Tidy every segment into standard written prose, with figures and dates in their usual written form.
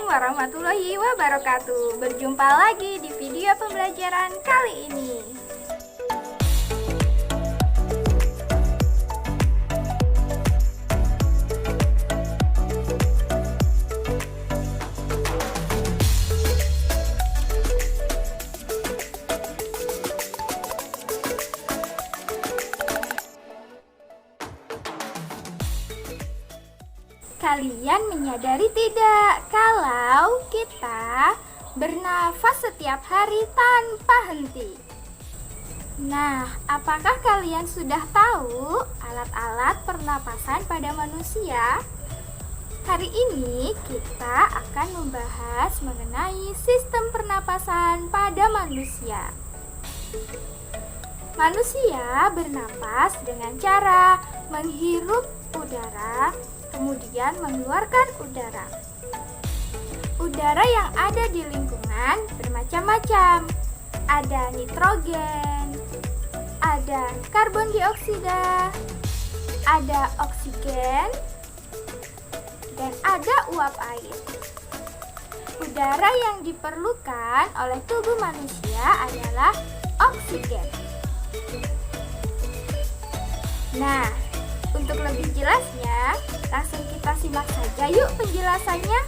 warahmatullahi wabarakatuh. Berjumpa lagi di video pembelajaran kali ini. Kalian menyadari tidak kalau kita bernafas setiap hari tanpa henti? Nah, apakah kalian sudah tahu alat-alat pernapasan pada manusia? Hari ini kita akan membahas mengenai sistem pernapasan pada manusia. Manusia bernapas dengan cara menghirup udara, kemudian mengeluarkan udara. Udara yang ada di lingkungan bermacam-macam. Ada nitrogen, ada karbon dioksida, ada oksigen, dan ada uap air. Udara yang diperlukan oleh tubuh manusia adalah oksigen. Nah, untuk lebih jelasnya, langsung kita simak saja yuk penjelasannya.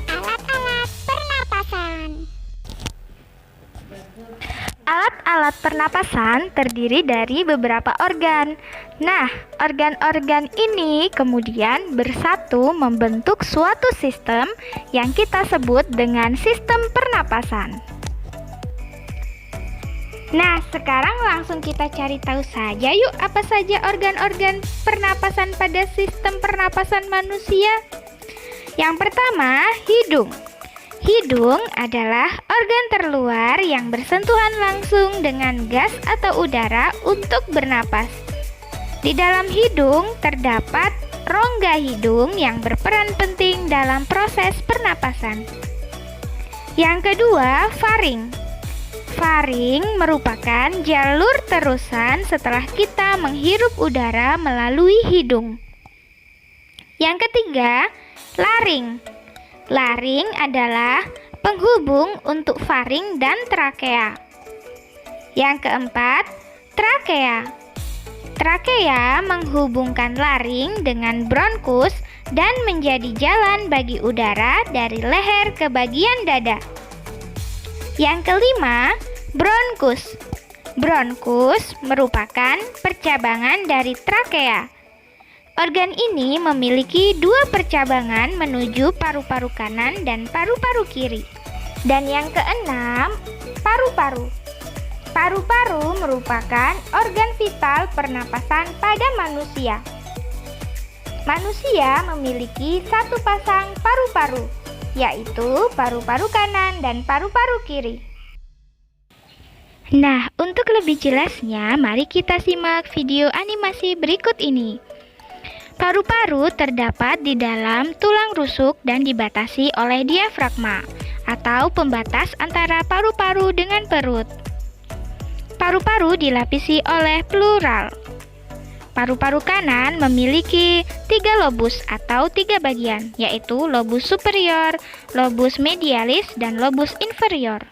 Alat-alat pernapasan. Alat-alat pernapasan terdiri dari beberapa organ. Nah, organ-organ ini kemudian bersatu membentuk suatu sistem yang kita sebut dengan sistem pernapasan. Nah, sekarang langsung kita cari tahu saja yuk apa saja organ-organ pernapasan pada sistem pernapasan manusia. Yang pertama, hidung. Hidung adalah organ terluar yang bersentuhan langsung dengan gas atau udara untuk bernapas. Di dalam hidung terdapat rongga hidung yang berperan penting dalam proses pernapasan. Yang kedua, faring. Faring merupakan jalur terusan setelah kita menghirup udara melalui hidung. Yang ketiga, laring. Laring adalah penghubung untuk faring dan trakea. Yang keempat, trakea. Trakea menghubungkan laring dengan bronkus dan menjadi jalan bagi udara dari leher ke bagian dada. Yang kelima, bronkus. Bronkus merupakan percabangan dari trakea. Organ ini memiliki dua percabangan menuju paru-paru kanan dan paru-paru kiri. Dan yang keenam, paru-paru. Paru-paru merupakan organ vital pernapasan pada manusia. Manusia memiliki satu pasang paru-paru, yaitu paru-paru kanan dan paru-paru kiri. Nah, untuk lebih jelasnya, mari kita simak video animasi berikut ini. Paru-paru terdapat di dalam tulang rusuk dan dibatasi oleh diafragma atau pembatas antara paru-paru dengan perut. Paru-paru dilapisi oleh pleural. Paru-paru kanan memiliki 3 lobus atau 3 bagian, yaitu lobus superior, lobus medialis, dan lobus inferior.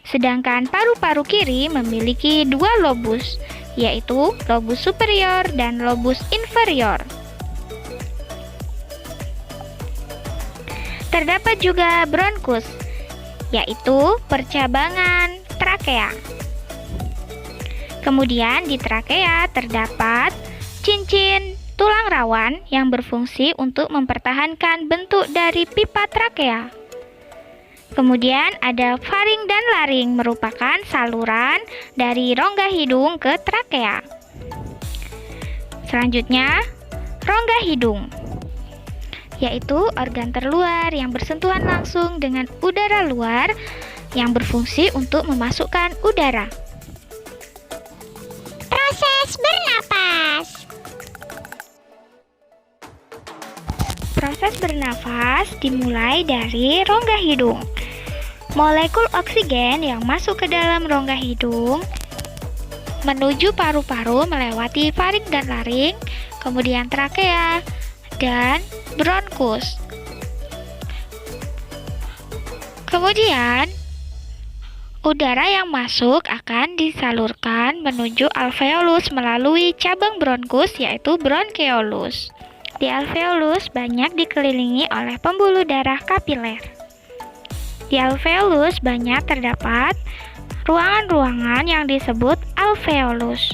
Sedangkan paru-paru kiri memiliki 2 lobus, yaitu lobus superior dan lobus inferior. Terdapat juga bronkus, yaitu percabangan trakea. Kemudian di trakea terdapat cincin tulang rawan yang berfungsi untuk mempertahankan bentuk dari pipa trakea. Kemudian ada faring dan laring merupakan saluran dari rongga hidung ke trakea. Selanjutnya, rongga hidung, yaitu organ terluar yang bersentuhan langsung dengan udara luar yang berfungsi untuk memasukkan udara. Proses bernapas. Proses bernafas dimulai dari rongga hidung. Molekul oksigen yang masuk ke dalam rongga hidung menuju paru-paru melewati faring dan laring, kemudian trakea dan bronkus. Kemudian, udara yang masuk akan disalurkan menuju alveolus melalui cabang bronkus yaitu bronkeolus. Di alveolus banyak dikelilingi oleh pembuluh darah kapiler. Di alveolus banyak terdapat ruangan-ruangan yang disebut alveolus.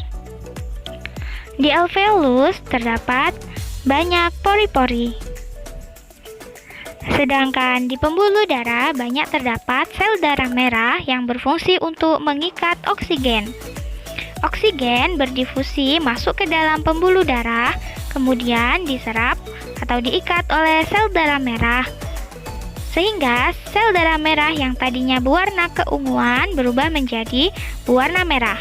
Di alveolus terdapat banyak pori-pori. Sedangkan di pembuluh darah banyak terdapat sel darah merah yang berfungsi untuk mengikat oksigen. Oksigen berdifusi masuk ke dalam pembuluh darah, kemudian diserap atau diikat oleh sel darah merah. Sehingga sel darah merah yang tadinya berwarna keunguan berubah menjadi berwarna merah.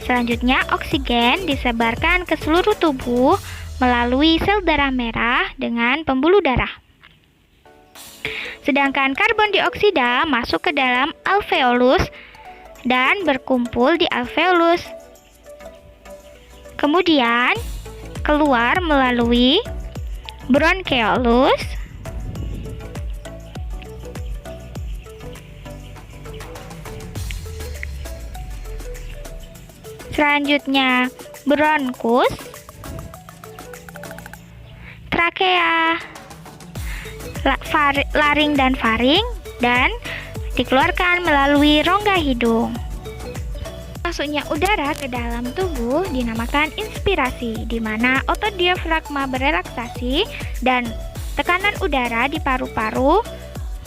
Selanjutnya, oksigen disebarkan ke seluruh tubuh melalui sel darah merah dengan pembuluh darah. Sedangkan karbon dioksida masuk ke dalam alveolus dan berkumpul di alveolus. Kemudian, keluar melalui bronkeolus, selanjutnya bronkus, trakea, laring dan faring, dan dikeluarkan melalui rongga hidung. Masuknya udara ke dalam tubuh dinamakan inspirasi, di mana otot diafragma berelaksasi dan tekanan udara di paru-paru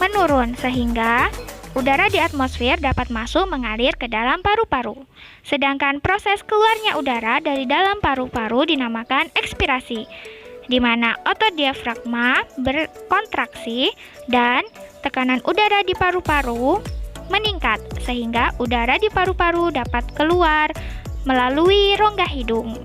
menurun sehingga udara di atmosfer dapat masuk mengalir ke dalam paru-paru. Sedangkan proses keluarnya udara dari dalam paru-paru dinamakan ekspirasi, di mana otot diafragma berkontraksi dan tekanan udara di paru-paru meningkat sehingga udara di paru-paru dapat keluar melalui rongga hidung.